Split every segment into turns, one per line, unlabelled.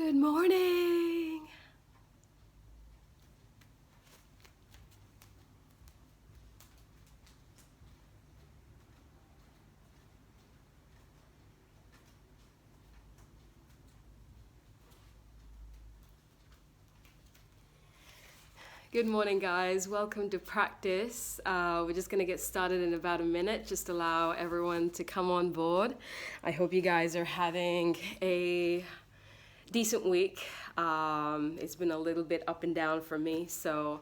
Good morning. Good morning, guys. Welcome to practice. We're just going to get started in about a minute. Just allow everyone to come on board. I hope you guys are having a decent week. It's been a little bit up and down for me, so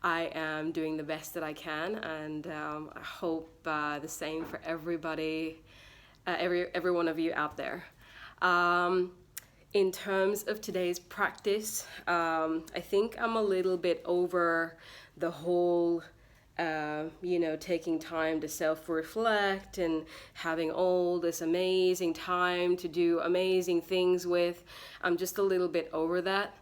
I am doing the best that I can, and I hope the same for everybody, every one of you out there. In terms of today's practice, I think I'm a little bit over the whole, taking time to self-reflect and having all this amazing time to do amazing things with. I'm just a little bit over that.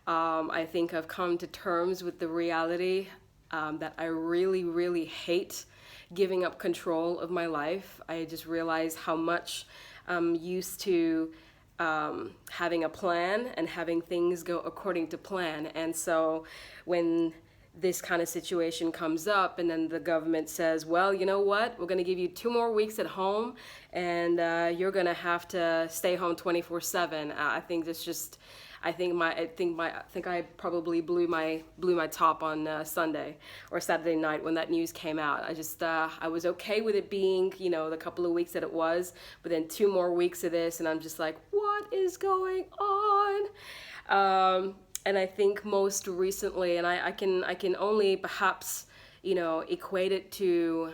I think I've come to terms with the reality that I really, really hate giving up control of my life. I just realize how much I'm used to having a plan and having things go according to plan. And so when this kind of situation comes up and then the government says, well, you know what, we're going to give you 2 more weeks at home and you're going to have to stay home 24/7. I think that's just, I think I probably blew my top on Sunday or Saturday night when that news came out. I was okay with it being, the couple of weeks that it was, but then 2 more weeks of this, and I'm just like, what is going on? And I think most recently, and I can only perhaps, equate it to,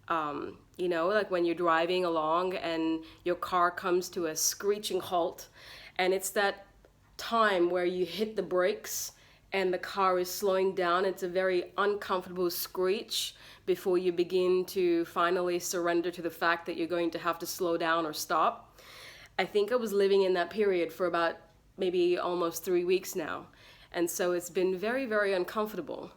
like when you're driving along and your car comes to a screeching halt, and it's that time where you hit the brakes and the car is slowing down. It's a very uncomfortable screech before you begin to finally surrender to the fact that you're going to have to slow down or stop. I think I was living in that period for about maybe almost 3 weeks now. And so it's been very, very uncomfortable.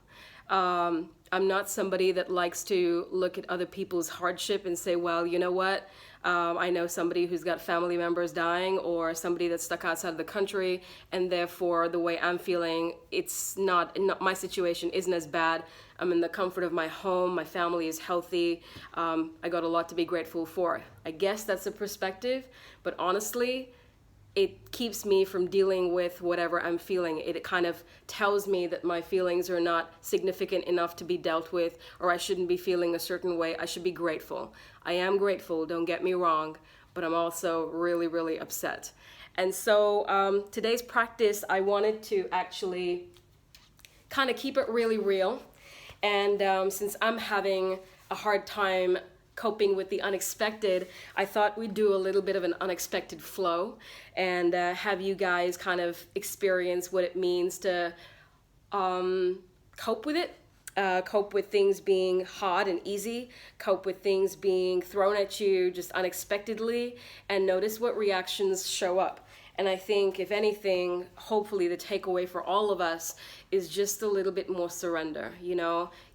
I'm not somebody that likes to look at other people's hardship and say, well, you know what? I know somebody who's got family members dying or somebody that's stuck outside of the country, and therefore the way I'm feeling, it's not my situation isn't as bad. I'm in the comfort of my home. My family is healthy. I got a lot to be grateful for. I guess that's a perspective, but honestly, it keeps me from dealing with whatever I'm feeling. It kind of tells me that my feelings are not significant enough to be dealt with, or I shouldn't be feeling a certain way. I should be grateful. I am grateful, don't get me wrong, but I'm also really, really upset. And so today's practice, I wanted to actually kind of keep it really real. And since I'm having a hard time coping with the unexpected, I thought we'd do a little bit of an unexpected flow and have you guys kind of experience what it means to cope with it, cope with things being hard and easy, cope with things being thrown at you just unexpectedly, and notice what reactions show up. And I think, if anything, hopefully the takeaway for all of us is just a little bit more surrender.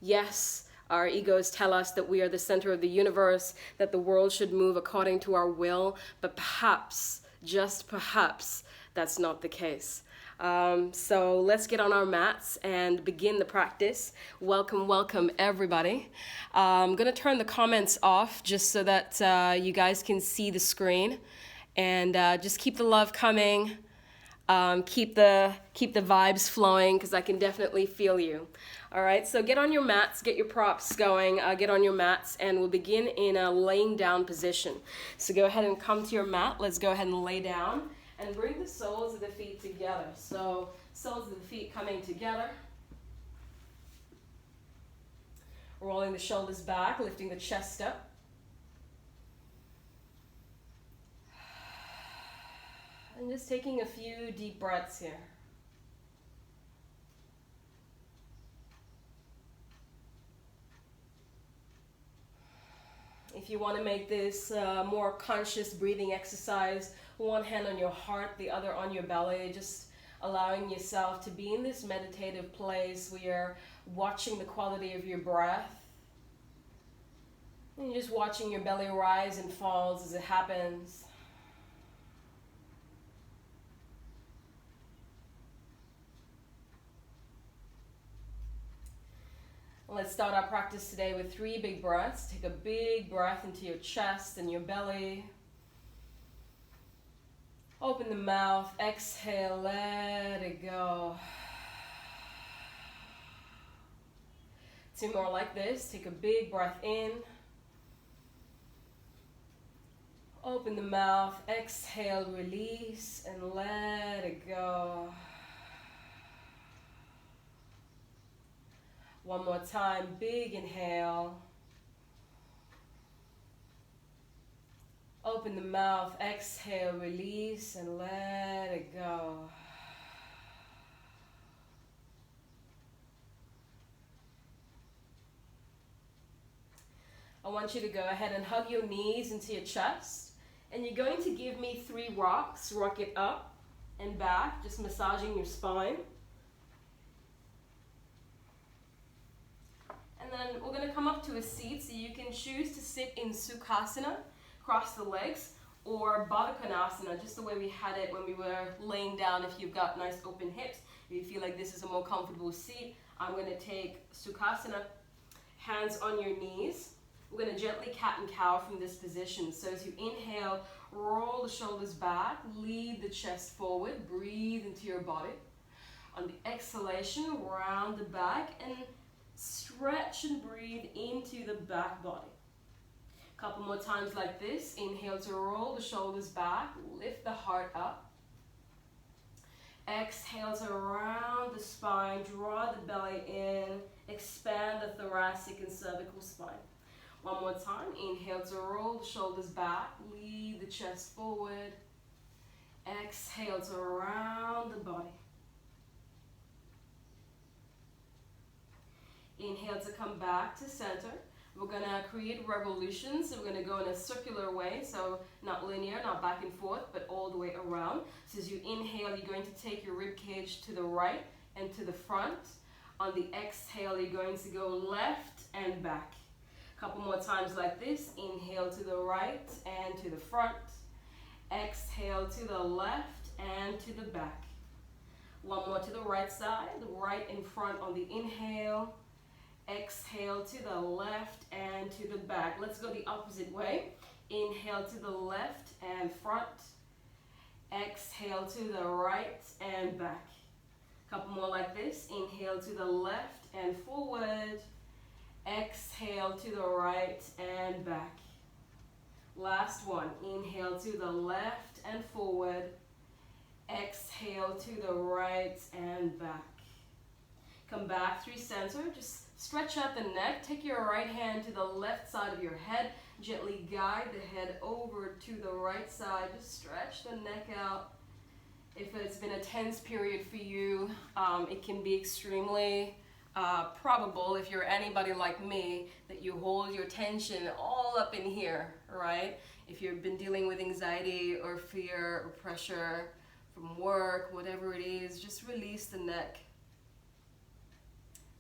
Yes, our egos tell us that we are the center of the universe, that the world should move according to our will, but perhaps, just perhaps, that's not the case. So let's get on our mats and begin the practice. Welcome, everybody. I'm going to turn the comments off just so that you guys can see the screen, and just keep the love coming. Keep the vibes flowing, because I can definitely feel you. All right, so get on your mats, get your props going, get on your mats, and we'll begin in a laying down position. So go ahead and come to your mat. Let's go ahead and lay down and bring the soles of the feet together. So soles of the feet coming together. Rolling the shoulders back, lifting the chest up. And just taking a few deep breaths here. If you want to make this more conscious breathing exercise, one hand on your heart, the other on your belly, just allowing yourself to be in this meditative place where you're watching the quality of your breath. And you're just watching your belly rise and falls as it happens. Let's start our practice today with 3 big breaths. Take a big breath into your chest and your belly. Open the mouth, exhale, let it go. 2 more like this. Take a big breath in. Open the mouth, exhale, release, and let it go. 1 more time, big inhale. Open the mouth, exhale, release, and let it go. I want you to go ahead and hug your knees into your chest. And you're going to give me 3 rocks. Rock it up and back, just massaging your spine. And then we're going to come up to a seat, so you can choose to sit in Sukhasana, cross the legs, or Baddha Konasana, just the way we had it when we were laying down. If you've got nice open hips, if you feel like this is a more comfortable seat, I'm going to take Sukhasana, hands on your knees. We're going to gently cat and cow from this position. So as you inhale, roll the shoulders back, lead the chest forward, breathe into your body. On the exhalation, round the back and stretch and breathe into the back body. A couple more times like this. Inhale to roll the shoulders back, lift the heart up. Exhale to round the spine, draw the belly in, expand the thoracic and cervical spine. 1 more time. Inhale to roll the shoulders back, lead the chest forward. Exhale to round the body. Inhale to come back to center. We're going to create revolutions. So we're going to go in a circular way, so not linear, not back and forth, but all the way around. So as you inhale, you're going to take your rib cage to the right and to the front. On the exhale, you're going to go left and back. Couple more times like this. Inhale to the right and to the front. Exhale to the left and to the back. 1 more to the right side, right in front on the inhale. Exhale to the left and to the back. Let's go the opposite way. Inhale to the left and front. Exhale to the right and back. Couple more like this. Inhale to the left and forward. Exhale to the right and back. Last one. Inhale to the left and forward. Exhale to the right and back. Come back through center. Just stretch out the neck. Take your right hand to the left side of your head. Gently guide the head over to the right side. Just stretch the neck out. If it's been a tense period for you, it can be extremely probable, if you're anybody like me, that you hold your tension all up in here, right? If you've been dealing with anxiety or fear or pressure from work, whatever it is, just release the neck.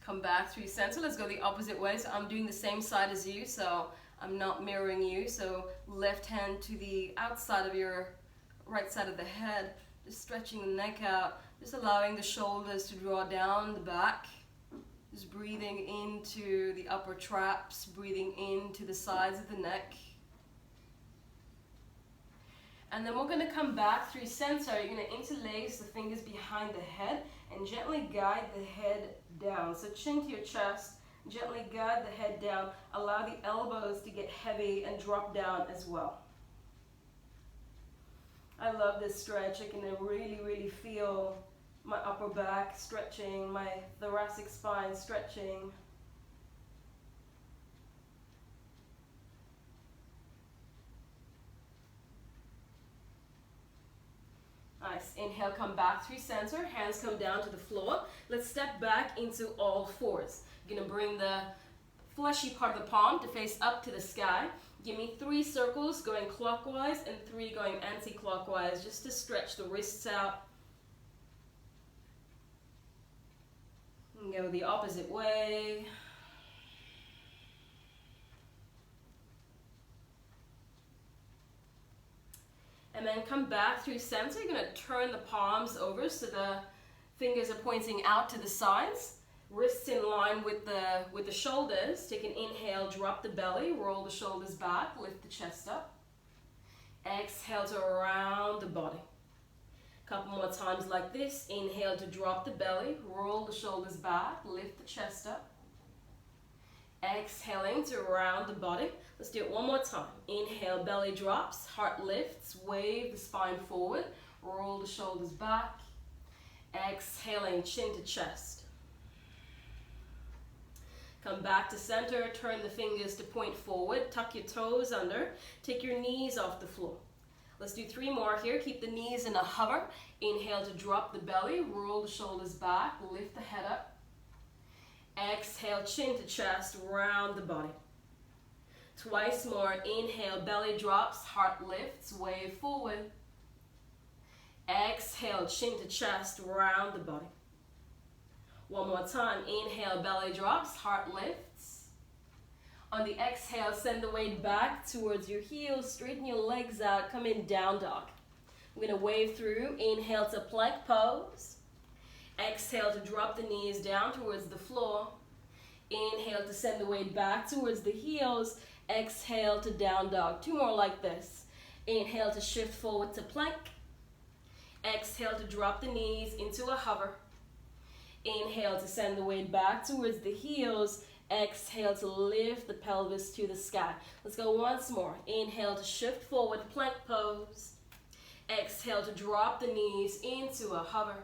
Come back through center. Let's go the opposite way. So I'm doing the same side as you, so I'm not mirroring you. So left hand to the outside of your right side of the head, just stretching the neck out, just allowing the shoulders to draw down the back. Just breathing into the upper traps, breathing into the sides of the neck. And then we're going to come back through center. You're going to interlace the fingers behind the head and gently guide the head down. So chin to your chest, gently guide the head down. Allow the elbows to get heavy and drop down as well. I love this stretch. I can really, really feel my upper back stretching, my thoracic spine stretching. Nice. Inhale, come back through center. Hands come down to the floor. Let's step back into all fours. You're going to bring the fleshy part of the palm to face up to the sky. Give me 3 circles going clockwise and 3 going anti-clockwise, just to stretch the wrists out. And go the opposite way. And then come back through center. You're going to turn the palms over so the fingers are pointing out to the sides. Wrists in line with the shoulders. Take an inhale, drop the belly, roll the shoulders back, lift the chest up. Exhale to round the body. Couple more times like this. Inhale to drop the belly, roll the shoulders back, lift the chest up. Exhaling to round the body. Let's do it one more time. Inhale, belly drops, heart lifts, wave the spine forward, roll the shoulders back. Exhaling, chin to chest. Come back to center, turn the fingers to point forward, tuck your toes under, take your knees off the floor. Let's do 3 more here. Keep the knees in a hover. Inhale to drop the belly, roll the shoulders back, lift the head up. Exhale, chin to chest, round the body. Twice more. Inhale, belly drops, heart lifts, wave forward. Exhale, chin to chest, round the body. One more time. Inhale, belly drops, heart lifts. On the exhale, send the weight back towards your heels, straighten your legs out, come in down dog. We're going to wave through. Inhale to plank pose. Exhale to drop the knees down towards the floor. Inhale to send the weight back towards the heels. Exhale to down dog. 2 more like this. Inhale to shift forward to plank. Exhale to drop the knees into a hover. Inhale to send the weight back towards the heels. Exhale to lift the pelvis to the sky. Let's go once more. Inhale to shift forward, plank pose. Exhale to drop the knees into a hover.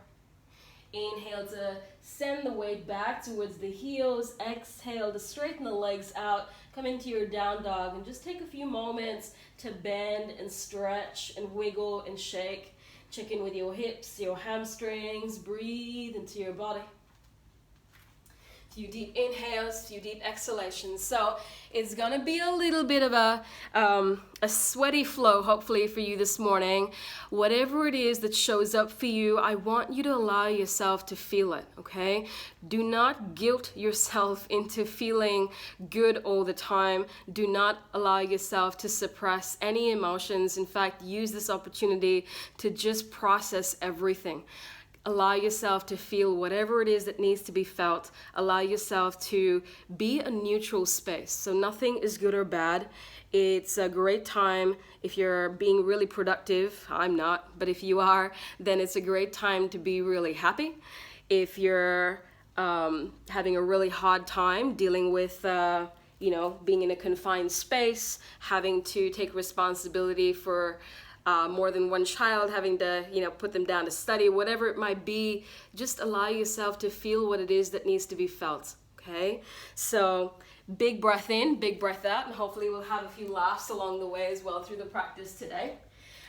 Inhale to send the weight back towards the heels. Exhale to straighten the legs out. Come into your down dog and just take a few moments to bend and stretch and wiggle and shake. Check in with your hips, your hamstrings. Breathe into your body. Few deep inhales, few deep exhalations. So it's gonna be a little bit of a sweaty flow, hopefully, for you this morning. Whatever it is that shows up for you, I want you to allow yourself to feel it, okay? Do not guilt yourself into feeling good all the time. Do not allow yourself to suppress any emotions. In fact, use this opportunity to just process everything. Allow yourself to feel whatever it is that needs to be felt. Allow yourself to be a neutral space. So nothing is good or bad. It's a great time if you're being really productive. I'm not, but if you are, then it's a great time to be really happy. If you're having a really hard time dealing with being in a confined space, having to take responsibility for more than one child, having to, put them down to study, whatever it might be, just allow yourself to feel what it is that needs to be felt, okay? So big breath in, big breath out, and hopefully we'll have a few laughs along the way as well through the practice today.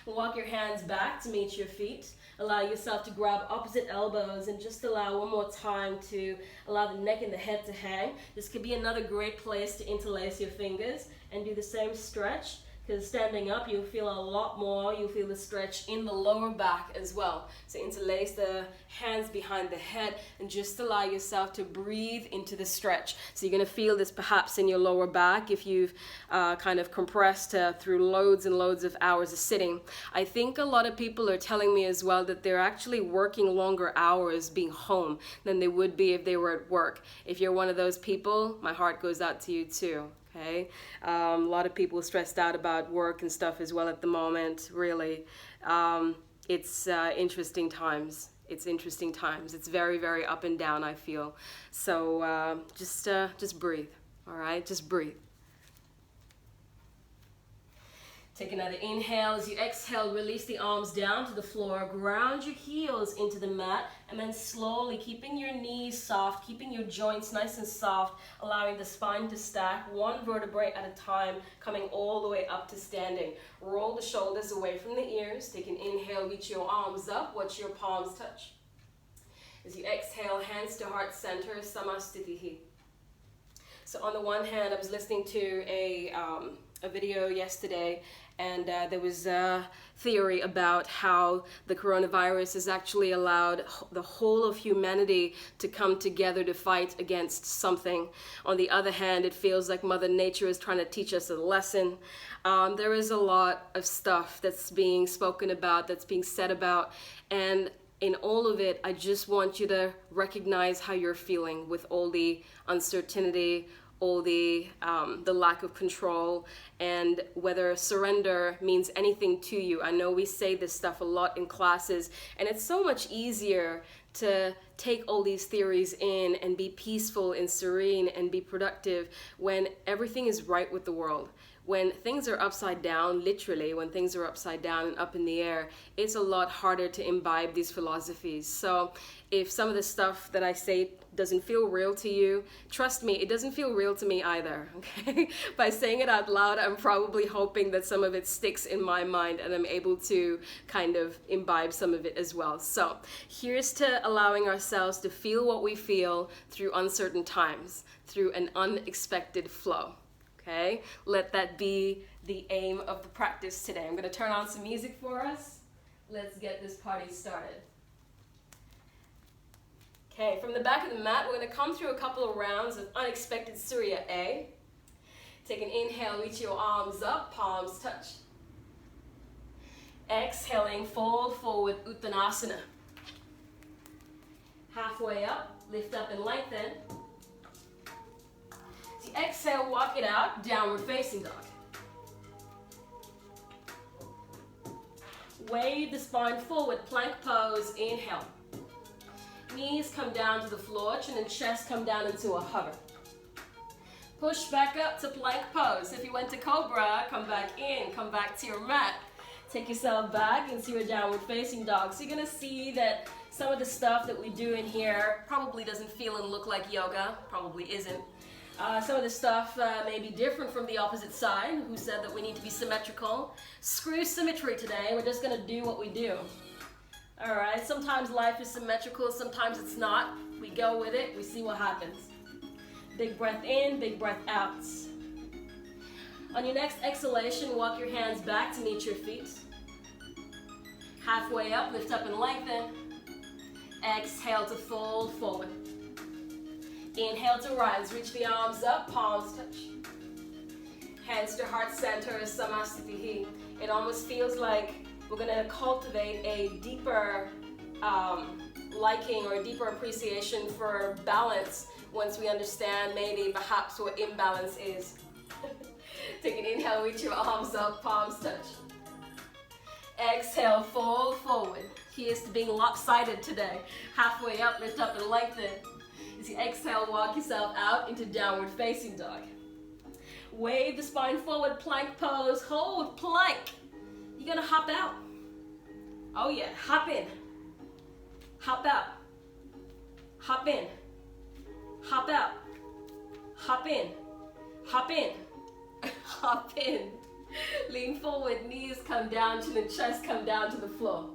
Walk your hands back to meet your feet. Allow yourself to grab opposite elbows and just allow one more time to allow the neck and the head to hang. This could be another great place to interlace your fingers and do the same stretch. Because standing up, you'll feel a lot more. You'll feel the stretch in the lower back as well. So interlace the hands behind the head and just allow yourself to breathe into the stretch. So you're going to feel this perhaps in your lower back if you've kind of compressed through loads and loads of hours of sitting. I think a lot of people are telling me as well that they're actually working longer hours being home than they would be if they were at work. If you're one of those people, my heart goes out to you too. Okay, a lot of people stressed out about work and stuff as well at the moment. Really, it's interesting times. It's interesting times. It's very, very up and down, I feel. So just breathe. All right, just breathe. Take another inhale. As you exhale, release the arms down to the floor. Ground your heels into the mat. And then slowly, keeping your knees soft, keeping your joints nice and soft, allowing the spine to stack one vertebrae at a time, coming all the way up to standing. Roll the shoulders away from the ears. Take an inhale, reach your arms up. Watch your palms touch. As you exhale, hands to heart center, Samastitihi. So on the one hand, I was listening to a video yesterday, and there was a theory about how the coronavirus has actually allowed the whole of humanity to come together to fight against something. On the other hand, it feels like Mother Nature is trying to teach us a lesson. There is a lot of stuff that's being spoken about, that's being said about, and in all of it, I just want you to recognize how you're feeling with all the uncertainty, all the lack of control, and whether surrender means anything to you. I know we say this stuff a lot in classes, and it's so much easier to take all these theories in and be peaceful and serene and be productive when everything is right with the world. When things are upside down, literally, when things are upside down and up in the air, it's a lot harder to imbibe these philosophies. So if some of the stuff that I say doesn't feel real to you, trust me, it doesn't feel real to me either, okay? By saying it out loud, I'm probably hoping that some of it sticks in my mind and I'm able to kind of imbibe some of it as well. So here's to allowing ourselves to feel what we feel through uncertain times, through an unexpected flow. Okay, let that be the aim of the practice today. I'm going to turn on some music for us. Let's get this party started. Okay, from the back of the mat, we're going to come through a couple of rounds of unexpected Surya A. Take an inhale, reach your arms up, palms touch. Exhaling, fold forward, Uttanasana. Halfway up, lift up and lengthen. Exhale, walk it out, downward facing dog. Wave the spine forward, plank pose, inhale. Knees come down to the floor, chin and chest come down into a hover. Push back up to plank pose. If you went to cobra, come back in, come back to your mat. Take yourself back into your downward facing dog. So you're gonna see that some of the stuff that we do in here probably doesn't feel and look like yoga, probably isn't. Some of the stuff may be different from the opposite side, who said that we need to be symmetrical. Screw symmetry today, we're just gonna do what we do. All right, sometimes life is symmetrical, sometimes it's not. We go with it, we see what happens. Big breath in, big breath out. On your next exhalation, walk your hands back to meet your feet. Halfway up, lift up and lengthen. Exhale to fold forward. Inhale to rise, reach the arms up, palms touch. Hands to heart center, Samasthiti. It almost feels like we're gonna cultivate a deeper liking or a deeper appreciation for balance once we understand maybe perhaps what imbalance is. Take an inhale, reach your arms up, palms touch. Exhale, fold forward. Here's to being lopsided today. Halfway up, lift up and lengthen. As you exhale, walk yourself out into downward facing dog. Wave the spine forward, plank pose, hold plank. You're gonna hop out. Oh yeah, hop in. Hop out. Hop in. Hop out. Hop in. Hop in. Hop in. Lean forward, knees come down, chin and chest come down to the floor.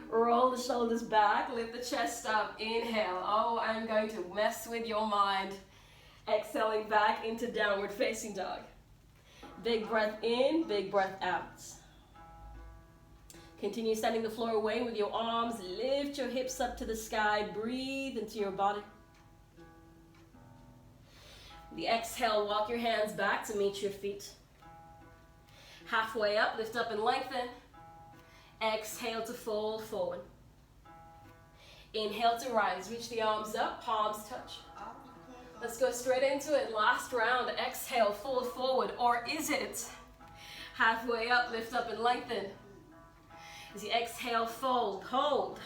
Roll the shoulders back, lift the chest up, inhale. Oh, I'm going to mess with your mind. Exhaling back into downward facing dog. Big breath in, big breath out. Continue sending the floor away with your arms. Lift your hips up to the sky. Breathe into your body. The exhale, walk your hands back to meet your feet. Halfway up, lift up and lengthen. Exhale to fold forward. Inhale to rise. Reach the arms up, palms touch. Let's go straight into it. Last round. Exhale, fold forward. Or is it? Halfway up, lift up and lengthen. As you exhale, fold, hold.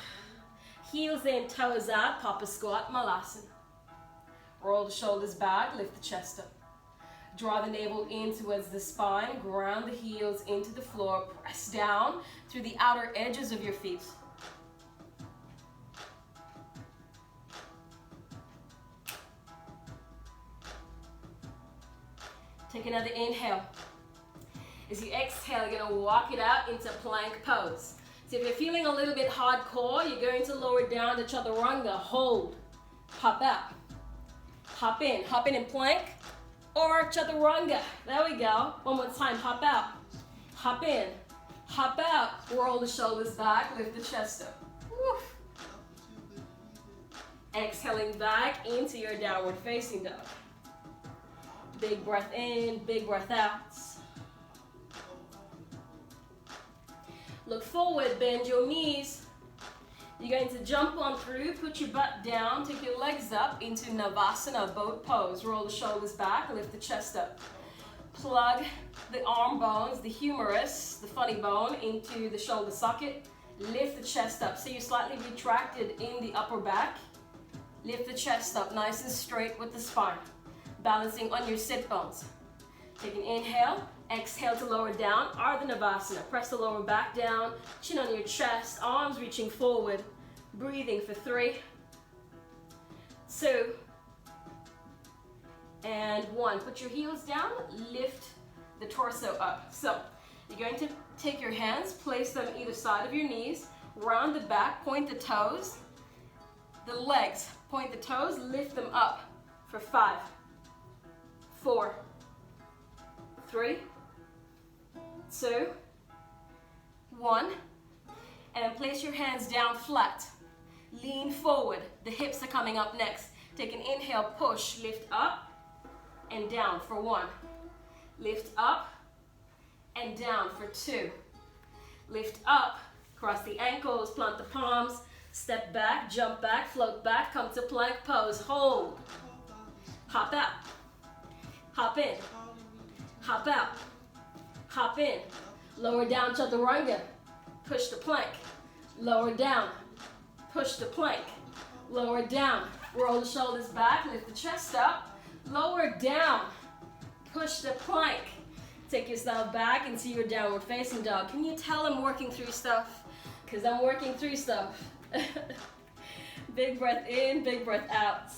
Heels in, toes out, pop a squat, malasana. Roll the shoulders back, lift the chest up. Draw the navel in towards the spine, ground the heels into the floor, press down through the outer edges of your feet. Take another inhale. As you exhale, you're gonna walk it out into plank pose. So if you're feeling a little bit hardcore, you're going to lower down to chaturanga, hold, hop out, hop in plank, or chaturanga. There we go. One more time, hop out, hop in, hop out. Roll the shoulders back, lift the chest up. Woo. Exhaling back into your downward facing dog. Big breath in, big breath out. Look forward, bend your knees. You're going to jump on through, put your butt down, take your legs up into Navasana, boat pose. Roll the shoulders back, lift the chest up. Plug the arm bones, the humerus, the funny bone, into the shoulder socket. Lift the chest up. So you're slightly retracted in the upper back. Lift the chest up nice and straight with the spine. Balancing on your sit bones. Take an inhale. Exhale to lower down, Ardha Navasana. Press the lower back down, chin on your chest, arms reaching forward. Breathing for 3, 2, and 1. Put your heels down, lift the torso up. So you're going to take your hands, place them either side of your knees, round the back, point the toes, the legs, point the toes, lift them up for 5, 4, 3, 2, 1, and then place your hands down flat. Lean forward, the hips are coming up next. Take an inhale, push, lift up and down for 1. Lift up and down for 2. Lift up, cross the ankles, plant the palms, step back, jump back, float back, come to plank pose, hold. Hop out, hop in, hop out, hop in. Lower down, chaturanga, push the plank, lower down, push the plank, lower down, roll the shoulders back, lift the chest up, lower down, push the plank. Take yourself back into your downward facing dog. Can you tell I'm working through stuff? Because I'm working through stuff. Big breath in, big breath out.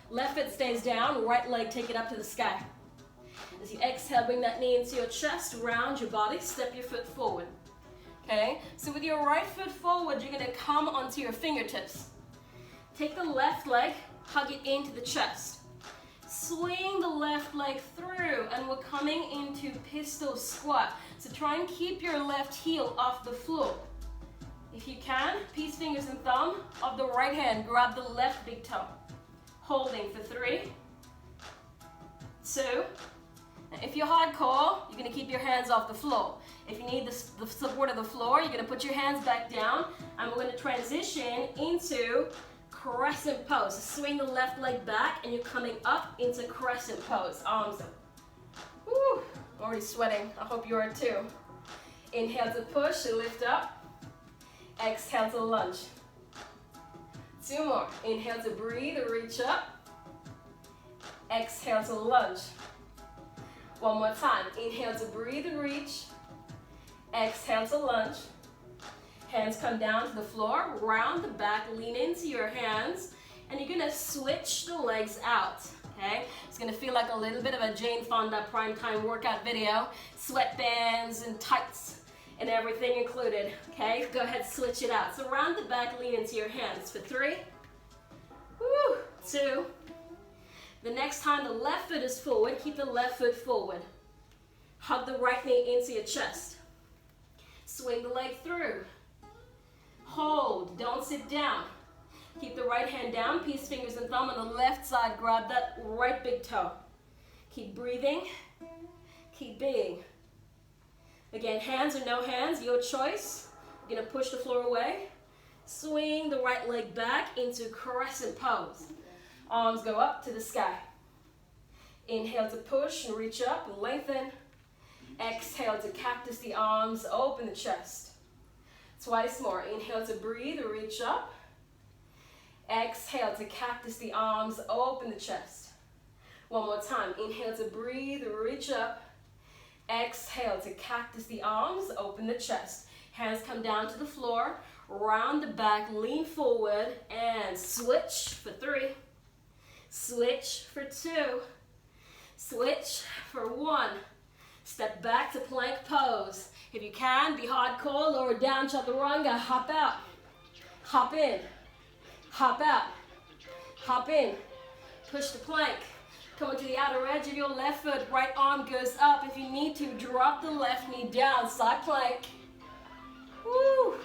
Left foot stays down, right leg take it up to the sky. As you exhale, bring that knee into your chest, round your body, step your foot forward. Okay, so with your right foot forward, you're gonna come onto your fingertips. Take the left leg, hug it into the chest. Swing the left leg through, and we're coming into pistol squat. So try and keep your left heel off the floor. If you can, peace fingers and thumb of the right hand, grab the left big toe. Holding for 3, 2. If you're hardcore, you're going to keep your hands off the floor. If you need the support of the floor, you're going to put your hands back down, and we're going to transition into crescent pose. So swing the left leg back, and you're coming up into crescent pose. Arms up. Woo, I'm already sweating. I hope you are too. Inhale to push, to lift up. Exhale to lunge. 2 more. Inhale to breathe, reach up. Exhale to lunge. 1 more time. Inhale to breathe and reach. Exhale to lunge. Hands come down to the floor. Round the back, lean into your hands. And you're going to switch the legs out. Okay? It's going to feel like a little bit of a Jane Fonda primetime workout video. Sweatbands and tights and everything included. Okay? Go ahead, switch it out. So round the back, lean into your hands for 3. 2. The next time the left foot is forward, keep the left foot forward. Hug the right knee into your chest. Swing the leg through. Hold, don't sit down. Keep the right hand down, peace fingers and thumb on the left side, grab that right big toe. Keep breathing, keep being. Again, hands or no hands, your choice. You're gonna push the floor away. Swing the right leg back into crescent pose. Arms go up to the sky. Inhale to push and reach up and lengthen. Exhale to cactus the arms, open the chest. Twice more. Inhale to breathe, reach up. Exhale to cactus the arms, open the chest. 1 more time. Inhale to breathe, reach up. Exhale to cactus the arms, open the chest. Hands come down to the floor, round the back, lean forward, and switch for 3. Switch for 2. Switch for 1. Step back to plank pose. If you can, be hardcore, lower down, chaturanga, hop out. Hop in. Hop out. Hop in. Push the plank. Come to the outer edge of your left foot. Right arm goes up. If you need to, drop the left knee down. Side plank. Woo.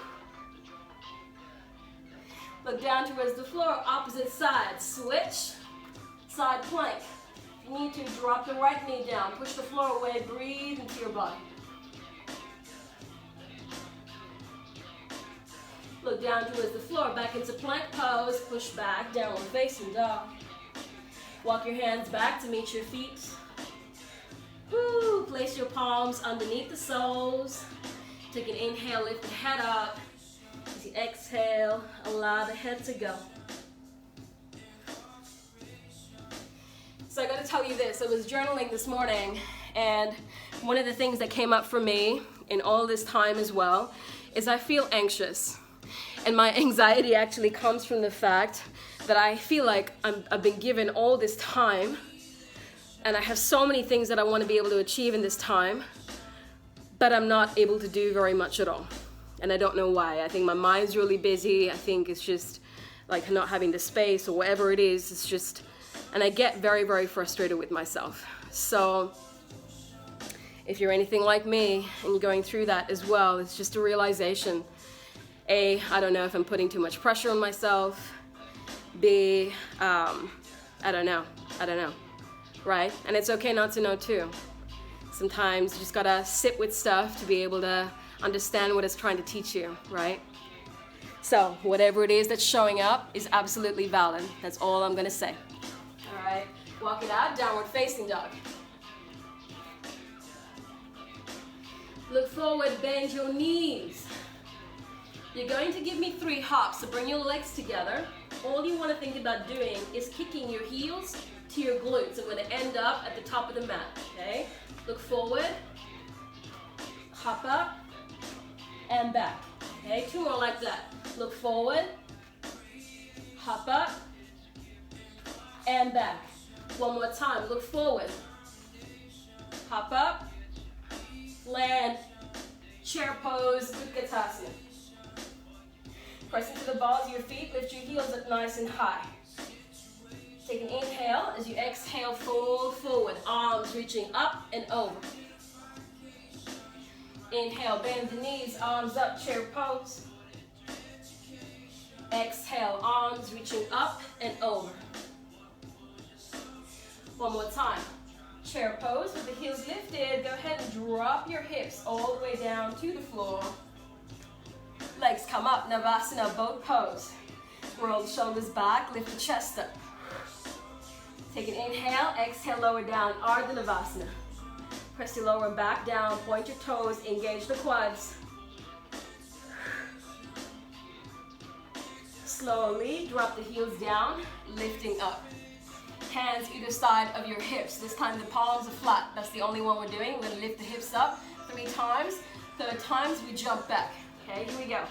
Look down towards the floor. Opposite side. Switch. Side plank. If If you need to, drop the right knee down. Push the floor away. Breathe into your body. Look down towards the floor. Back into plank pose. Push back. Downward facing dog. Walk your hands back to meet your feet. Woo. Place your palms underneath the soles. Take an inhale. Lift the head up. As you exhale, allow the head to go. So I got to tell you this, I was journaling this morning, and one of the things that came up for me in all this time as well is I feel anxious. And my anxiety actually comes from the fact that I feel like I've been given all this time, and I have so many things that I want to be able to achieve in this time, but I'm not able to do very much at all. And I don't know why. I think my mind's really busy. I think it's just like not having the space or whatever it is. It's just, and I get very, very frustrated with myself. So if you're anything like me and you're going through that as well, it's just a realization. A, I don't know if I'm putting too much pressure on myself. B, I don't know, right? And it's okay not to know too. Sometimes you just gotta sit with stuff to be able to understand what it's trying to teach you, right? So whatever it is that's showing up is absolutely valid. That's all I'm gonna say. All right, walk it out, downward facing dog. Look forward, bend your knees. You're going to give me 3 hops, so bring your legs together. All you want to think about doing is kicking your heels to your glutes. I'm going to end up at the top of the mat, okay? Look forward, hop up, and back, okay? 2 more like that. Look forward, hop up, and back. 1 more time, look forward, hop up, land, chair pose, Utkatasana. Press into the balls of your feet, lift your heels up nice and high. Take an inhale. As you exhale, fold forward, arms reaching up and over. Inhale, bend the knees, arms up, chair pose. Exhale, arms reaching up and over. 1 more time. Chair pose with the heels lifted. Go ahead and drop your hips all the way down to the floor. Legs come up, Navasana, boat pose. Roll the shoulders back, lift the chest up. Take an inhale, exhale, lower down, Ardha Navasana. Press your lower back down, point your toes, engage the quads. Slowly drop the heels down, lifting up. Hands either side of your hips. This time the palms are flat. That's the only one we're doing. We're going to lift the hips up 3 times. 3rd times we jump back. Okay, here we go.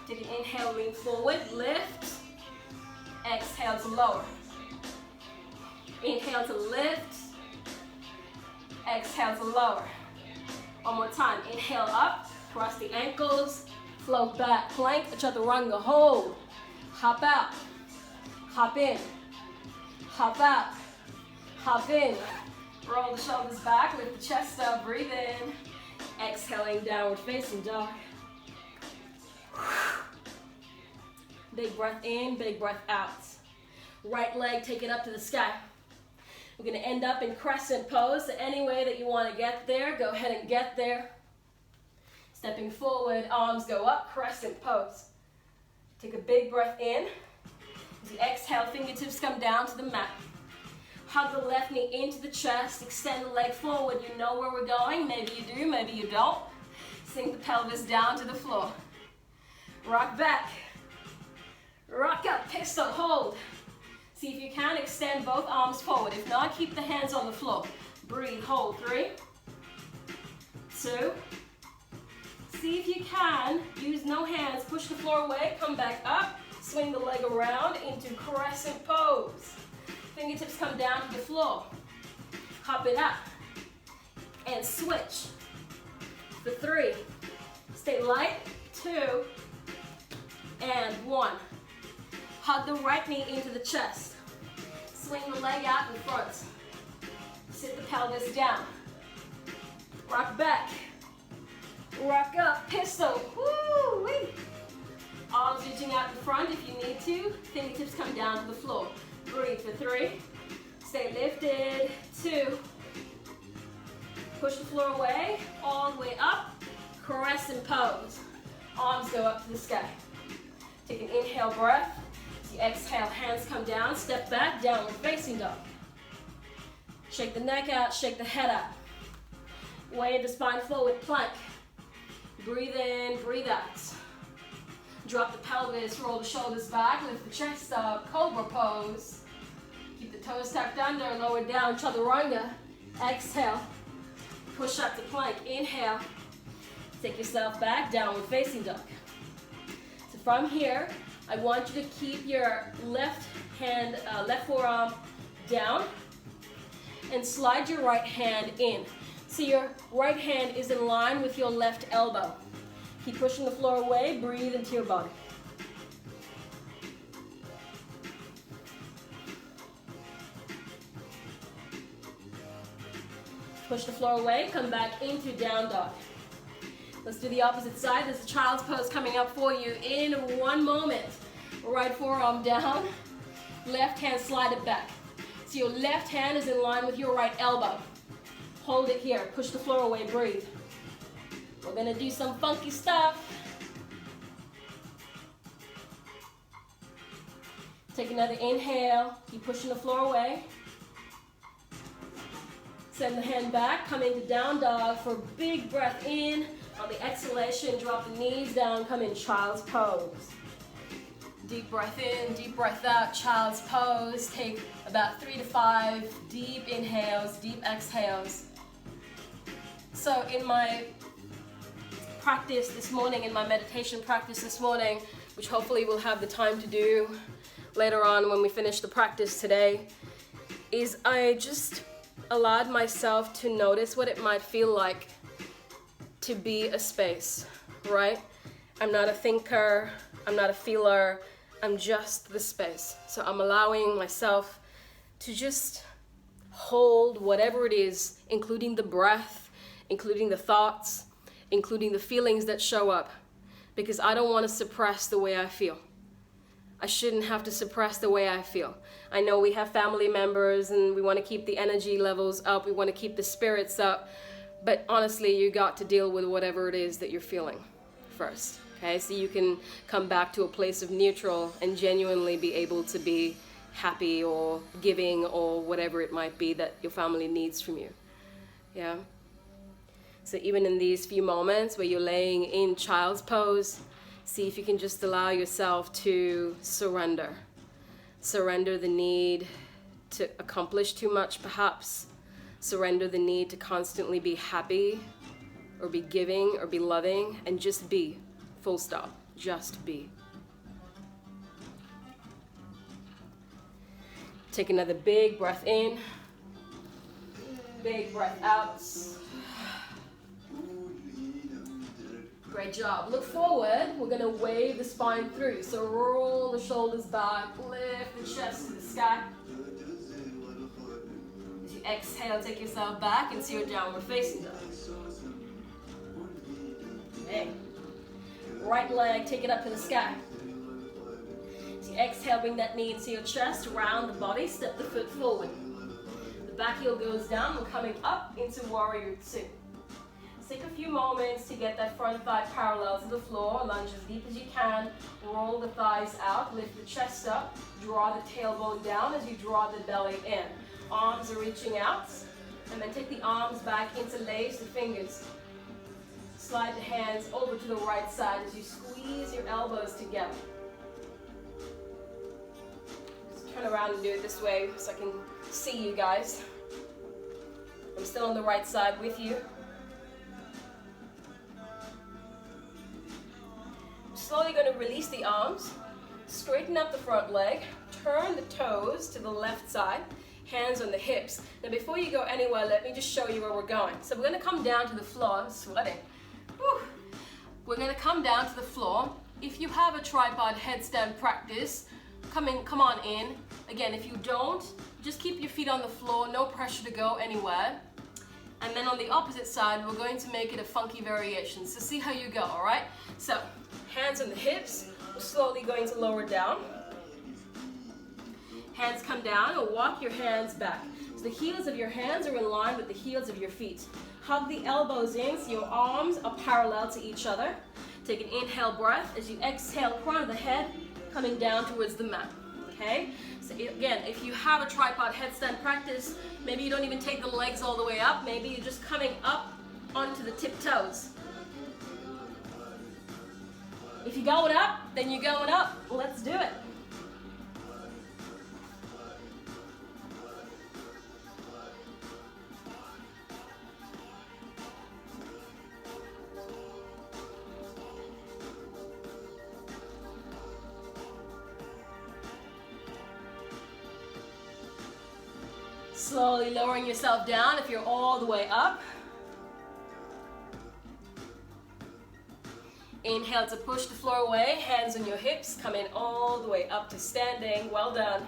Take an inhale, lean forward, lift. Exhale to lower. Inhale to lift. Exhale to lower. 1 more time. Inhale up, cross the ankles, float back, plank, chaturanga, hold. Hop out, hop in, hop out, hop in. Roll the shoulders back, lift the chest up, breathe in. Exhaling, downward facing dog. Big breath in, big breath out. Right leg, take it up to the sky. We're going to end up in crescent pose. So any way that you want to get there, go ahead and get there. Stepping forward, arms go up, crescent pose. Take a big breath in. As you exhale, fingertips come down to the mat. Hug the left knee into the chest, extend the leg forward. You know where we're going. Maybe you do, maybe you don't. Sink the pelvis down to the floor. Rock back. Rock up, pistol, hold. See if you can extend both arms forward. If not, keep the hands on the floor. Breathe, hold. 3, 2. See if you can use no hands. Push the floor away, come back up. Swing the leg around into crescent pose. Fingertips come down to the floor. Hop it up. And switch. For 3. Stay light. 2. And 1. Hug the right knee into the chest. Swing the leg out in front. Sit the pelvis down. Rock back. Rock up, pistol. Woo-wee. Arms reaching out in front if you need to. Fingertips come down to the floor. Breathe for 3. Stay lifted. 2. Push the floor away, all the way up. Crescent pose. Arms go up to the sky. Take an inhale breath. As you exhale, hands come down, step back, downward facing dog. Shake the neck out, shake the head out. Wave the spine forward, plank. Breathe in, breathe out. Drop the pelvis, roll the shoulders back, lift the chest up, cobra pose. Keep the toes tucked under, lower down, chaturanga. Exhale, push up to plank, inhale. Take yourself back, downward facing dog. So from here, I want you to keep your left hand, left forearm down and slide your right hand in. So your right hand is in line with your left elbow. Keep pushing the floor away, breathe into your body. Push the floor away, come back into down dog. Let's do the opposite side. There's a child's pose coming up for you in one moment. Right forearm down, left hand slide it back. So your left hand is in line with your right elbow. Hold it here, push the floor away, breathe. We're gonna do some funky stuff. Take another inhale, keep pushing the floor away. Send the hand back, come into down dog for a big breath in. On the exhalation, drop the knees down, come in child's pose. Deep breath in, deep breath out, child's pose. Take about 3 to 5 deep inhales, deep exhales. So in my practice this morning, in my meditation practice this morning, which hopefully we'll have the time to do later on when we finish the practice today, is I just allowed myself to notice what it might feel like to be a space, right? I'm not a thinker, I'm not a feeler, I'm just the space. So I'm allowing myself to just hold whatever it is, including the breath, including the thoughts, including the feelings that show up, because I don't want to suppress the way I feel. I shouldn't have to suppress the way I feel. I know we have family members and we want to keep the energy levels up, we want to keep the spirits up, but honestly, you got to deal with whatever it is that you're feeling first, okay? So you can come back to a place of neutral and genuinely be able to be happy or giving or whatever it might be that your family needs from you, yeah? So even in these few moments where you're laying in child's pose, see if you can just allow yourself to surrender. Surrender the need to accomplish too much, perhaps. Surrender the need to constantly be happy or be giving or be loving, and just be, full stop, just be. Take another big breath in, big breath out. Great job. Look forward. We're going to wave the spine through. So roll the shoulders back, lift the chest to the sky. As you exhale, take yourself back into your downward facing dog. Okay. Right leg, take it up to the sky. As you exhale, bring that knee into your chest, round the body, step the foot forward. The back heel goes down. We're coming up into warrior 2. Take a few moments to get that front thigh parallel to the floor. Lunge as deep as you can. Roll the thighs out. Lift the chest up. Draw the tailbone down as you draw the belly in. Arms are reaching out. And then take the arms back, interlace the fingers. Slide the hands over to the right side as you squeeze your elbows together. Just turn around and do it this way so I can see you guys. I'm still on the right side with you. Slowly going to release the arms, straighten up the front leg, turn the toes to the left side, hands on the hips. Now before you go anywhere, let me just show you where we're going. So we're going to come down to the floor. I'm sweating. Whew. We're going to come down to the floor. If you have a tripod headstand practice, come on in. Again, if you don't, just keep your feet on the floor, no pressure to go anywhere. And then on the opposite side, we're going to make it a funky variation. So see how you go, all right? So hands on the hips, we're slowly going to lower down. Hands come down and walk your hands back. So the heels of your hands are in line with the heels of your feet. Hug the elbows in so your arms are parallel to each other. Take an inhale breath. As you exhale, crown of the head coming down towards the mat. Okay? So again, if you have a tripod headstand practice, maybe you don't even take the legs all the way up. Maybe you're just coming up onto the tiptoes. If you're going up, then you're going up. Let's do it. Slowly lowering yourself down if you're all the way up. Inhale to push the floor away, hands on your hips, coming all the way up to standing. Well done.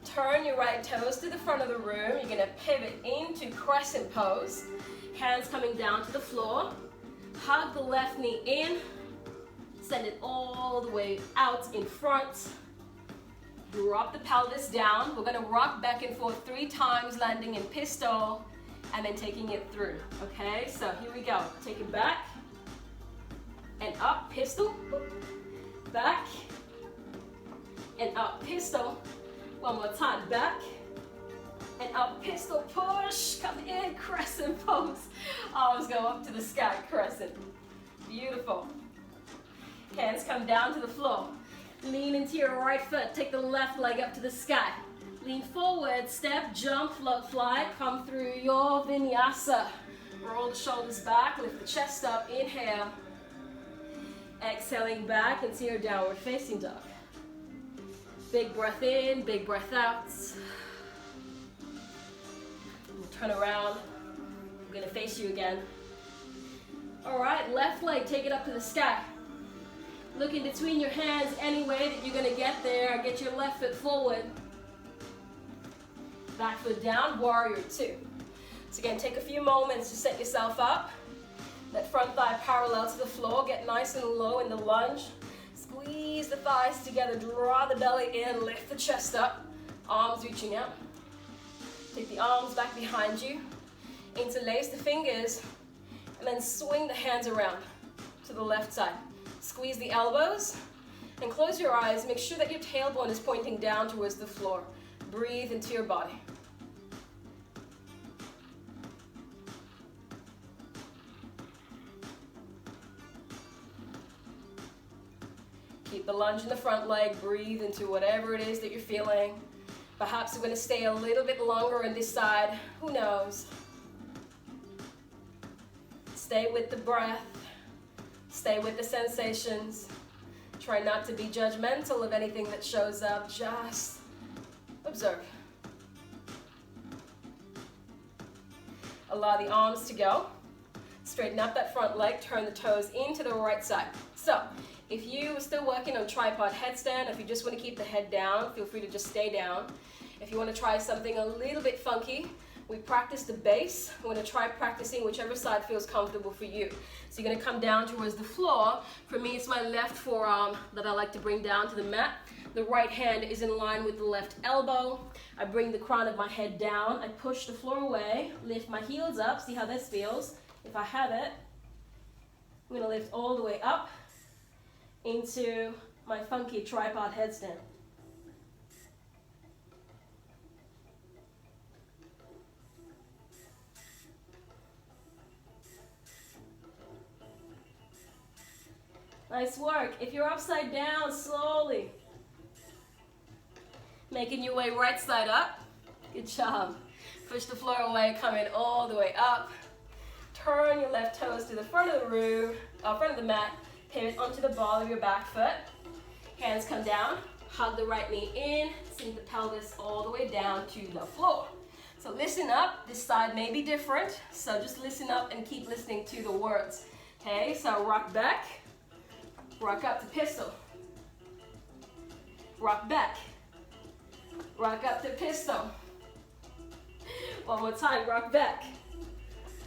Turn your right toes to the front of the room. You're going to pivot into crescent pose. Hands coming down to the floor. Hug the left knee in. Send it all the way out in front. Drop the pelvis down. We're going to rock back and forth 3 times, landing in pistol, and then taking it through. Okay, so here we go. Take it back and up, pistol, back and up, pistol. One more time, back and up, pistol, push, come in, crescent pose. Arms go up to the sky, crescent. Beautiful. Hands come down to the floor. Lean into your right foot, take the left leg up to the sky. Lean forward, step, jump, float, fly, come through your vinyasa. Roll the shoulders back, lift the chest up, inhale. Exhaling back into your downward facing dog. Big breath in, big breath out. We'll turn around. I'm gonna face you again. All right, left leg, take it up to the sky. Look in between your hands any way that you're gonna get there. Get your left foot forward. Back foot down, warrior 2. So again, take a few moments to set yourself up. That front thigh parallel to the floor. Get nice and low in the lunge. Squeeze the thighs together, draw the belly in, lift the chest up. Arms reaching out. Take the arms back behind you. Interlace the fingers, and then swing the hands around to the left side. Squeeze the elbows, and close your eyes. Make sure that your tailbone is pointing down towards the floor. Breathe into your body. Keep the lunge in the front leg. Breathe into whatever it is that you're feeling. Perhaps we're going to stay a little bit longer on this side. Who knows? Stay with the breath. Stay with the sensations. Try not to be judgmental of anything that shows up. Just observe. Allow the arms to go. Straighten up that front leg. Turn the toes into the right side. So, if you are still working on tripod headstand, if you just want to keep the head down, feel free to just stay down. If you want to try something a little bit funky, we practice the base. We're going to try practicing whichever side feels comfortable for you. So you're going to come down towards the floor. For me, it's my left forearm that I like to bring down to the mat. The right hand is in line with the left elbow. I bring the crown of my head down. I push the floor away, lift my heels up. See how this feels. If I have it, I'm going to lift all the way up into my funky tripod headstand. Nice work. If you're upside down, slowly. Making your way right side up. Good job. Push the floor away, coming all the way up. Turn your left toes to the front of the room, front of the mat. Pivot onto the ball of your back foot. Hands come down. Hug the right knee in. Sink the pelvis all the way down to the floor. So listen up. This side may be different. So just listen up and keep listening to the words. Okay, so rock back. Rock up to pistol. Rock back. Rock up to pistol. One more time, rock back.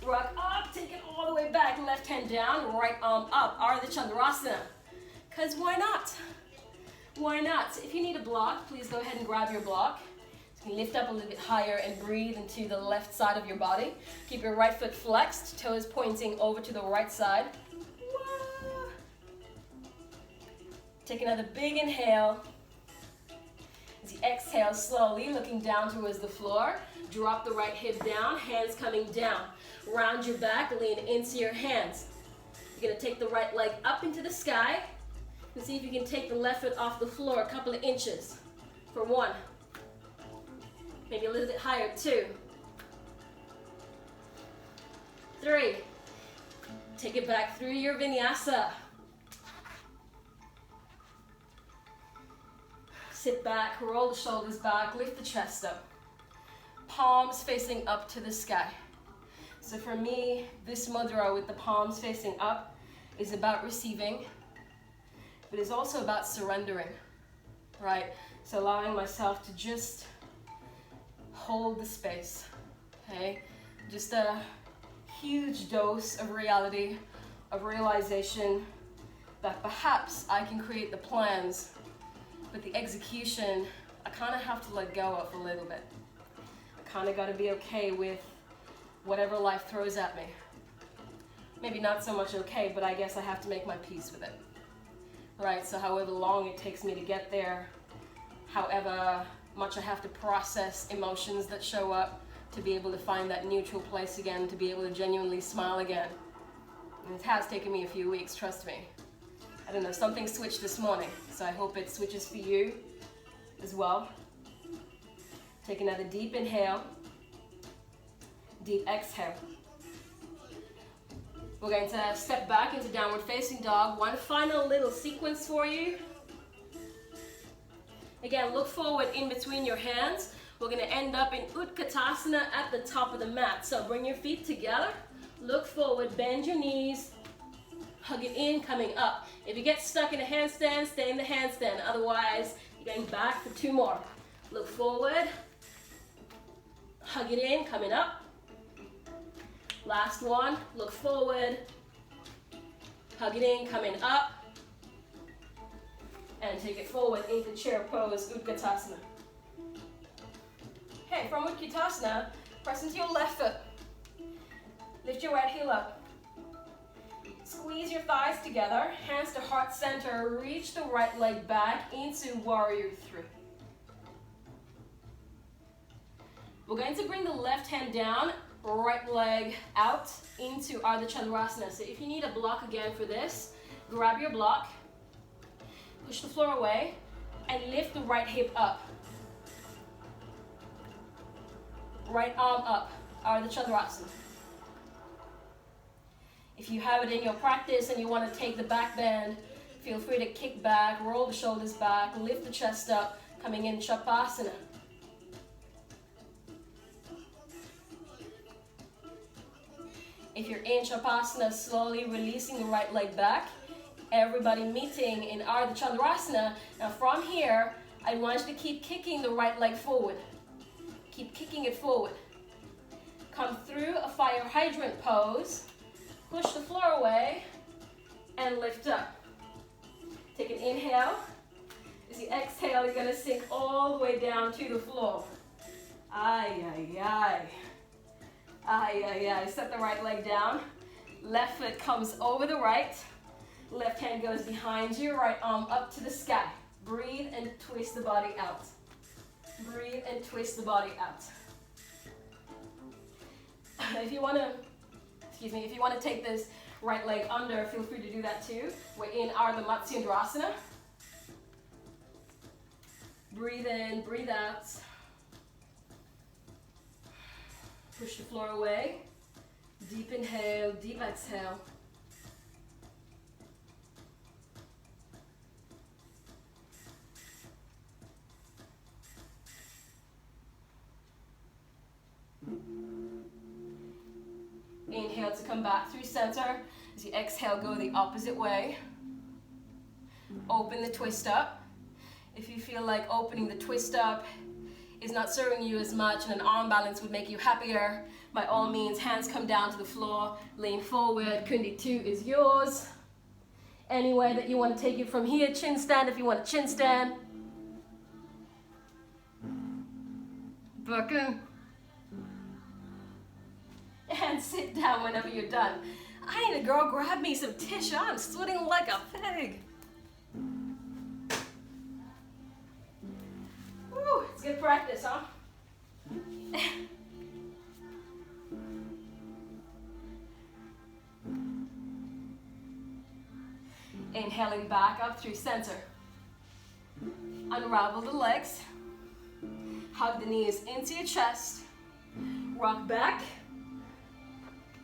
Rock up, take it all the way back. Left hand down, right arm up. Ardha Chandrasana. Because why not? Why not? So if you need a block, please go ahead and grab your block. So you can lift up a little bit higher and breathe into the left side of your body. Keep your right foot flexed, toes pointing over to the right side. Take another big inhale. As you exhale slowly, looking down towards the floor, drop the right hip down, hands coming down. Round your back, lean into your hands. You're gonna take the right leg up into the sky and see if you can take the left foot off the floor a couple of inches. For 1, maybe a little bit higher, 2, 3. Take it back through your vinyasa. Sit back, roll the shoulders back, lift the chest up. Palms facing up to the sky. So for me, this mudra with the palms facing up is about receiving, but it's also about surrendering, right? So allowing myself to just hold the space, okay? Just a huge dose of reality, of realization that perhaps I can create the plans, but the execution, I kind of have to let go of a little bit. I kind of got to be okay with whatever life throws at me. Maybe not so much okay, but I guess I have to make my peace with it. Right, so however long it takes me to get there, however much I have to process emotions that show up to be able to find that neutral place again, to be able to genuinely smile again. And it has taken me a few weeks, trust me. I don't know, something switched this morning, so I hope it switches for you as well. Take another deep inhale, deep exhale. We're going to step back into downward facing dog. One final little sequence for you. Again, look forward in between your hands. We're going to end up in Utkatasana at the top of the mat. So bring your feet together, look forward, bend your knees, hug it in, coming up. If you get stuck in a handstand, stay in the handstand. Otherwise, you're going back for 2 more. Look forward, hug it in, coming up. Last one, look forward, hug it in, coming up, and take it forward into chair pose, Utkatasana. Okay, from Utkatasana, press into your left foot, lift your right heel up, squeeze your thighs together, hands to heart center, reach the right leg back into warrior 3. We're going to bring the left hand down, right leg out into Ardha Chandrasana. So if you need a block again for this, grab your block, push the floor away, and lift the right hip up. Right arm up, Ardha Chandrasana. If you have it in your practice and you want to take the back bend, feel free to kick back, roll the shoulders back, lift the chest up, coming in Chapasana. If you're in Chapasana, slowly releasing the right leg back. Everybody meeting in Ardha Chandrasana. Now from here, I want you to keep kicking the right leg forward. Keep kicking it forward. Come through a fire hydrant pose. Push the floor away and lift up. Take an inhale. As you exhale, you're going to sink all the way down to the floor. Ay, ay, ay. Ay, ay, ay. Set the right leg down. Left foot comes over the right. Left hand goes behind you. Right arm up to the sky. Breathe and twist the body out. Breathe and twist the body out. If you want to take this right leg under, feel free to do that too. We're in Ardha Matsyendrasana. Breathe in, breathe out. Push the floor away. Deep inhale, deep exhale. Inhale to come back through center. As you exhale, go the opposite way. Open the twist up. If you feel like opening the twist up is not serving you as much and an arm balance would make you happier, by all means, hands come down to the floor, lean forward, Kundi 2 is yours. Anywhere that you want to take it from here. Chin stand if you want a chin stand. Bucking. And sit down whenever you're done. I need a girl grab me some tissue. I'm sweating like a pig. Woo, it's good practice, huh? Inhaling back up through center. Unravel the legs. Hug the knees into your chest. Rock back.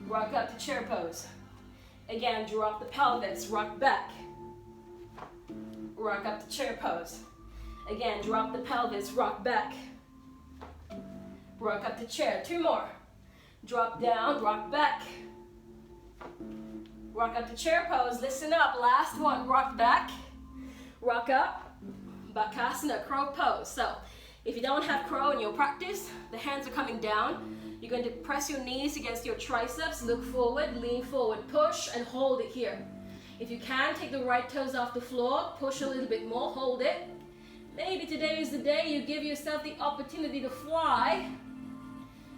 Rock up to chair pose. Again, drop the pelvis. Rock back. Rock up to chair pose. Again, drop the pelvis. Rock back. Rock up to chair. 2 more. Drop down. Rock back. Rock up to chair pose. Listen up. Last one. Rock back. Rock up. Bakasana, crow pose. So, if you don't have crow in your practice, the hands are coming down. You're going to press your knees against your triceps. Look forward, lean forward, push, and hold it here. If you can, take the right toes off the floor. Push a little bit more. Hold it. Maybe today is the day you give yourself the opportunity to fly.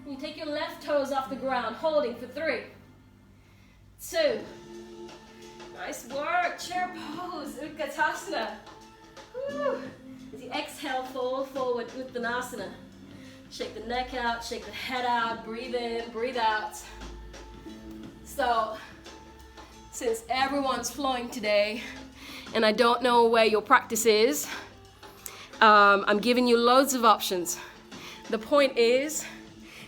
You take your left toes off the ground, holding for 3, 2. Nice work. Chair pose, Utkatasana. Woo. As you exhale, fold forward, Uttanasana. Shake the neck out, shake the head out, breathe in, breathe out. So, since everyone's flowing today, and I don't know where your practice is, I'm giving you loads of options. The point is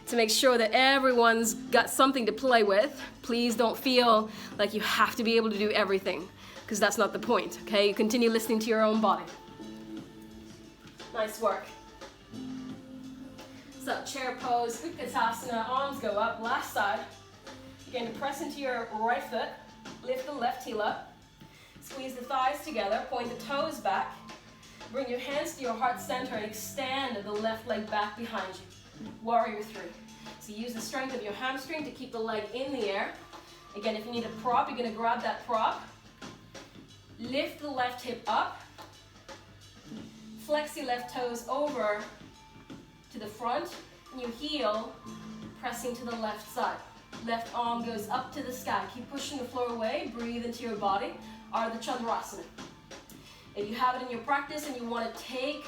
to make sure that everyone's got something to play with. Please don't feel like you have to be able to do everything, because that's not the point, okay? You continue listening to your own body. Nice work. So, chair pose, Utkatasana, arms go up, last side. You're going to press into your right foot, lift the left heel up, squeeze the thighs together, point the toes back, bring your hands to your heart center and extend the left leg back behind you. Warrior 3. So use the strength of your hamstring to keep the leg in the air. Again, if you need a prop, you're going to grab that prop, lift the left hip up, flex your left toes over to the front, and your heel pressing to the left side. Left arm goes up to the sky. Keep pushing the floor away. Breathe into your body. Ardha Chandrasana. If you have it in your practice and you want to take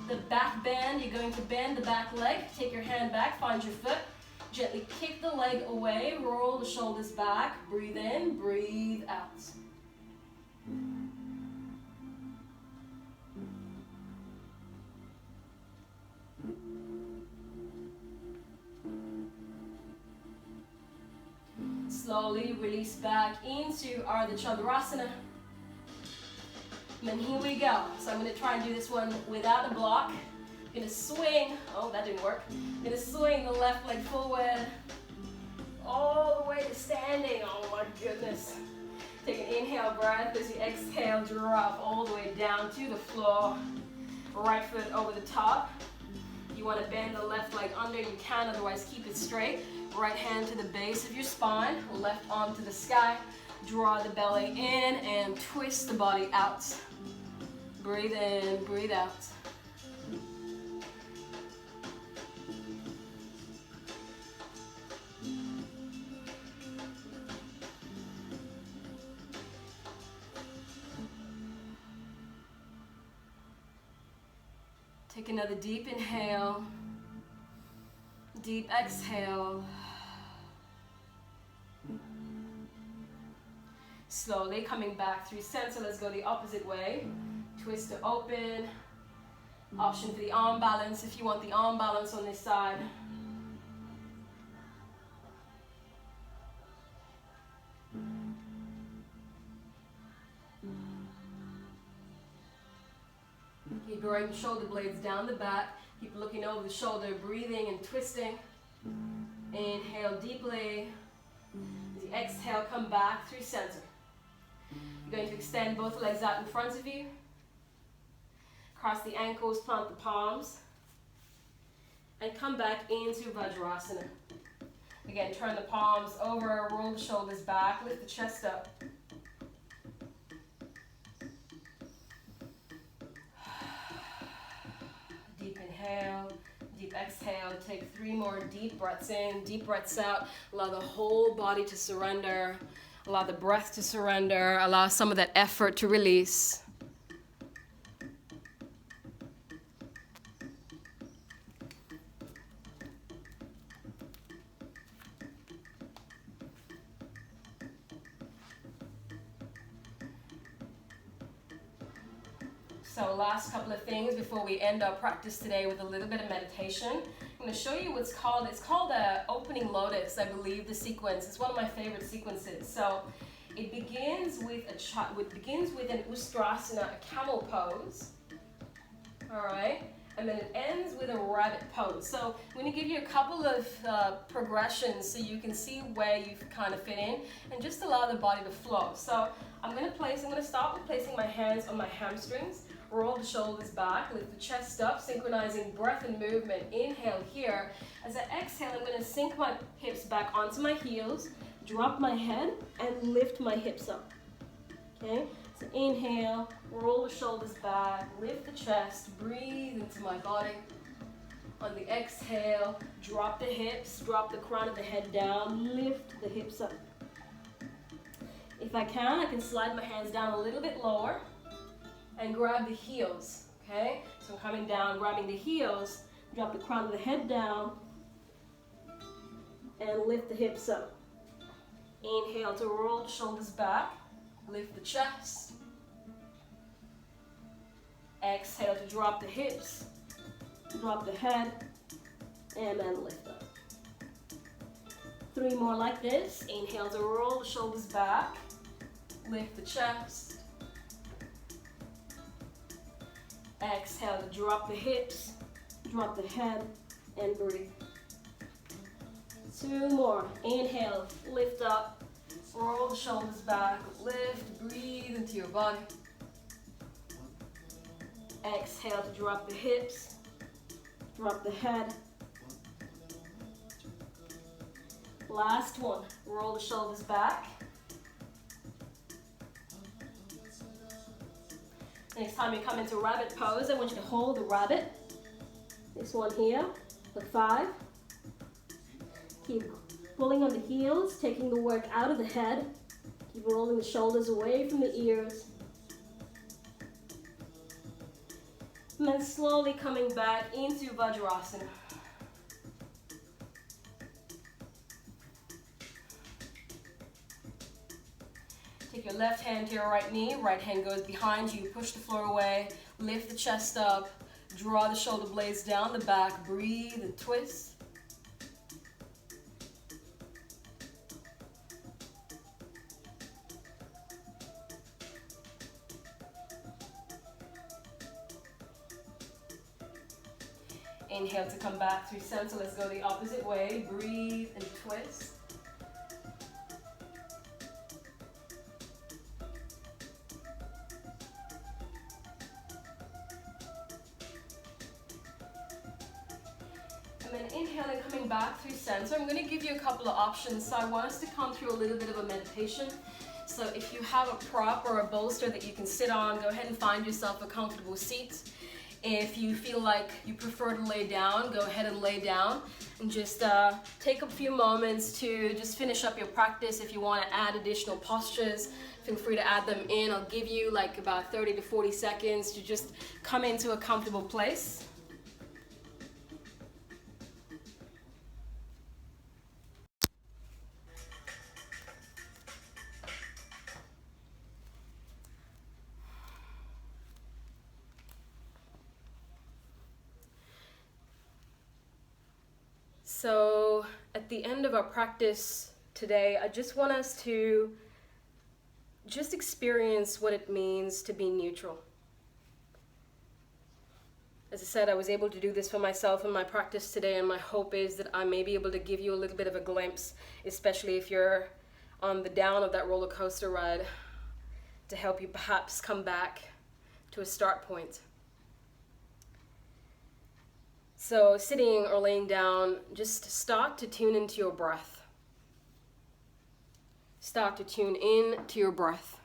the back bend, you're going to bend the back leg. Take your hand back, find your foot. Gently kick the leg away. Roll the shoulders back. Breathe in, breathe out. Slowly release back into Ardha Chandrasana. And then here we go. So I'm going to try and do this one without a block. I'm going to swing. Oh, that didn't work. I'm going to swing the left leg forward all the way to standing. Oh my goodness. Take an inhale breath as you exhale, drop all the way down to the floor. Right foot over the top. You want to bend the left leg under, you can, otherwise keep it straight. Right hand to the base of your spine, left arm to the sky. Draw the belly in and twist the body out. Breathe in, breathe out. Take another deep inhale, deep exhale. Slowly coming back through center. Let's go the opposite way. Twist to open. Option for the arm balance if you want the arm balance on this side. Keep drawing the shoulder blades down the back. Keep looking over the shoulder, breathing and twisting. Inhale deeply. As you exhale, come back through center. You're going to extend both legs out in front of you. Cross the ankles, plant the palms. And come back into Vajrasana. Again, turn the palms over, roll the shoulders back, lift the chest up. inhale, deep exhale. Take 3 more deep breaths in, deep breaths out. Allow the whole body to surrender. Allow the breath to surrender. Allow some of that effort to release. So last couple of things before we end our practice today with a little bit of meditation. I'm going to show you it's called opening lotus, I believe, the sequence. It's one of my favorite sequences. So it begins with an ustrasana, a camel pose. All right. And then it ends with a rabbit pose. So I'm going to give you a couple of progressions so you can see where you kind of fit in and just allow the body to flow. So I'm going to start with placing my hands on my hamstrings. Roll the shoulders back, lift the chest up, synchronizing breath and movement. Inhale here. As I exhale, I'm going to sink my hips back onto my heels, drop my head, and lift my hips up. Okay? So inhale, roll the shoulders back, lift the chest, breathe into my body. On the exhale, drop the hips, drop the crown of the head down, lift the hips up. If I can slide my hands down a little bit lower and grab the heels, okay? So I'm coming down, grabbing the heels, drop the crown of the head down, and lift the hips up. Inhale to roll the shoulders back, lift the chest. Exhale to drop the hips, drop the head, and then lift up. 3 more like this. Inhale to roll the shoulders back, lift the chest. Exhale to drop the hips, drop the head, and breathe. 2 more. Inhale, lift up, roll the shoulders back, lift, breathe into your body. Exhale to drop the hips, drop the head. Last one. Roll the shoulders back. Next time you come into rabbit pose, I want you to hold the rabbit. This one here for 5. Keep pulling on the heels, taking the work out of the head. Keep rolling the shoulders away from the ears. And then slowly coming back into Vajrasana. Take your left hand to your right knee, right hand goes behind you, push the floor away, lift the chest up, draw the shoulder blades down the back, breathe and twist. Inhale to come back through center, let's go the opposite way, breathe and twist. And then inhaling, coming back through center. I'm going to give you a couple of options. So I want us to come through a little bit of a meditation. So if you have a prop or a bolster that you can sit on, go ahead and find yourself a comfortable seat. If you feel like you prefer to lay down, go ahead and lay down. And just take a few moments to just finish up your practice. If you want to add additional postures, feel free to add them in. I'll give you like about 30 to 40 seconds to just come into a comfortable place. So at the end of our practice today, I just want us to just experience what it means to be neutral. As I said, I was able to do this for myself in my practice today, and my hope is that I may be able to give you a little bit of a glimpse, especially if you're on the down of that roller coaster ride, to help you perhaps come back to a start point. So sitting or laying down, just start to tune into your breath. Start to tune in to your breath.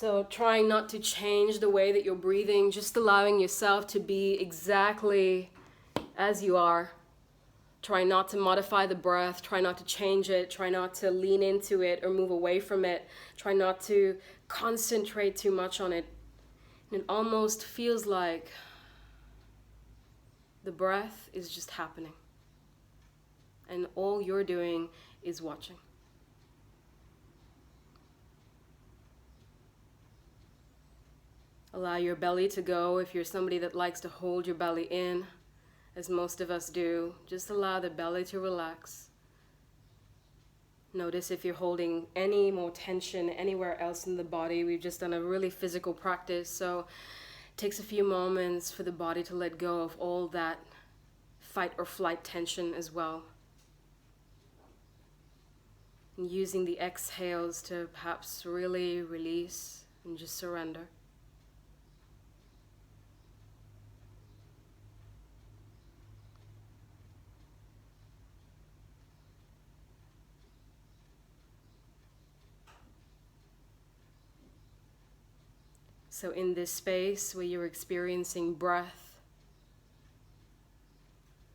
So trying not to change the way that you're breathing, just allowing yourself to be exactly as you are. Try not to modify the breath, try not to change it, try not to lean into it or move away from it. Try not to concentrate too much on it. And it almost feels like the breath is just happening. And all you're doing is watching. Allow your belly to go. If you're somebody that likes to hold your belly in, as most of us do, just allow the belly to relax. Notice if you're holding any more tension anywhere else in the body. We've just done a really physical practice, so it takes a few moments for the body to let go of all that fight or flight tension as well. And using the exhales to perhaps really release and just surrender. So in this space where you're experiencing breath,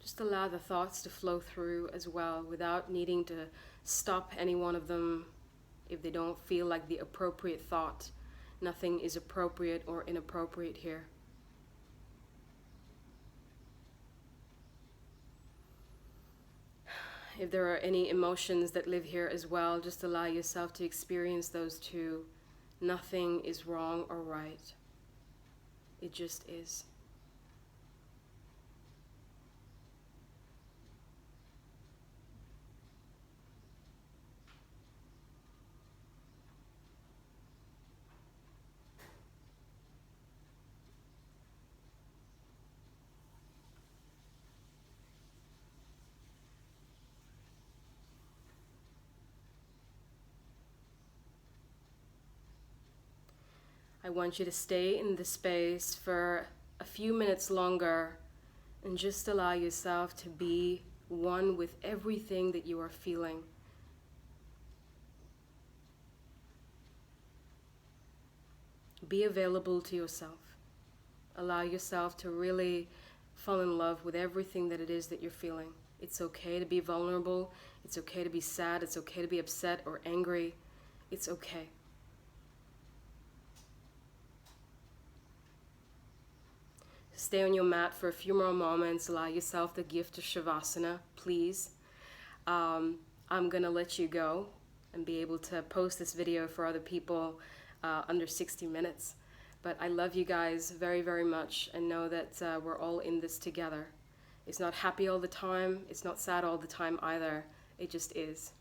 just allow the thoughts to flow through as well without needing to stop any one of them if they don't feel like the appropriate thought. Nothing is appropriate or inappropriate here. If there are any emotions that live here as well, just allow yourself to experience those too. Nothing is wrong or right. It just is. I want you to stay in this space for a few minutes longer and just allow yourself to be one with everything that you are feeling. Be available to yourself. Allow yourself to really fall in love with everything that it is that you're feeling. It's okay to be vulnerable. It's okay to be sad. It's okay to be upset or angry. It's okay. Stay on your mat for a few more moments. Allow yourself the gift of Shavasana, please. I'm going to let you go and be able to post this video for other people under 60 minutes. But I love you guys very, very much and know that we're all in this together. It's not happy all the time. It's not sad all the time either. It just is.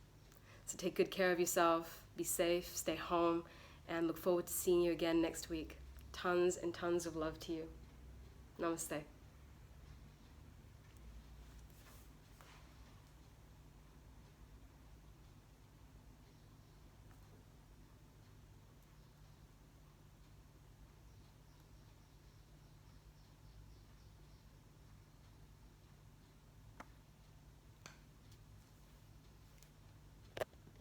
So take good care of yourself. Be safe. Stay home. And look forward to seeing you again next week. Tons and tons of love to you. Namaste.